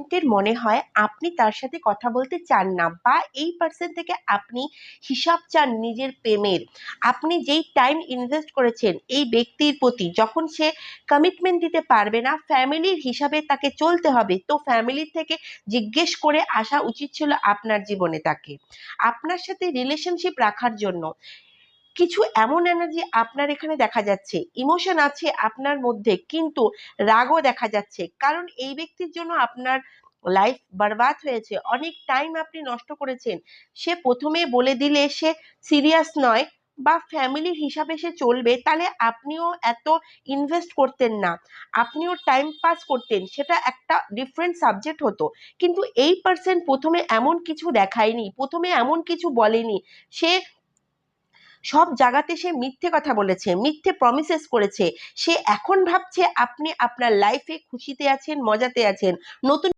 পার্সেন্টের মনে হয় আপনি তার সাথে কথা বলতে চান না, বা এই পার্সেন্ট থেকে আপনি হিসাব চান নিজের প্রেমের। আপনি যেই টাইম ইনভেস্ট করেছেন এই ব্যক্তির প্রতি, যখন সে কমিটমেন্ট দিতে পারবে না, ফ্যামিলির হিসাবে তাকে চলতে হবে, তো ফ্যামিলির থেকে জিজ্ঞেস করে আসা উচিত ছিল আপনার জীবনে তাকে, আপনার সাথে রিলেশনশিপ রাখার জন্য। কিছু এমন এনার্জি আপনার এখানে দেখা যাচ্ছে, ইমোশন আছে আপনার মধ্যে, কিন্তু রাগও দেখা যাচ্ছে, কারণ এই ব্যক্তির জন্য আপনার লাইফ বরবাদ হয়েছে, অনেক টাইম আপনি নষ্ট করেছেন। সে প্রথমে বলে দিলে সে সিরিয়াস নয় বা ফ্যামিলির হিসাবে সে চলবে, তাহলে আপনিও এত ইনভেস্ট করতেন না, আপনিও টাইম পাস করতেন, সেটা একটা ডিফারেন্ট সাবজেক্ট হতো। কিন্তু এই পার্সন প্রথমে এমন কিছু দেখায়নি, প্রথমে এমন কিছু বলেনি, সে সব জায়গাতে সে মিথ্যে কথা বলেছে, মিথ্যে প্রমিসেস করেছে। সে এখন ভাবছে আপনি আপনার লাইফে খুশিতে আছেন, মজাতে আছেন, নতুন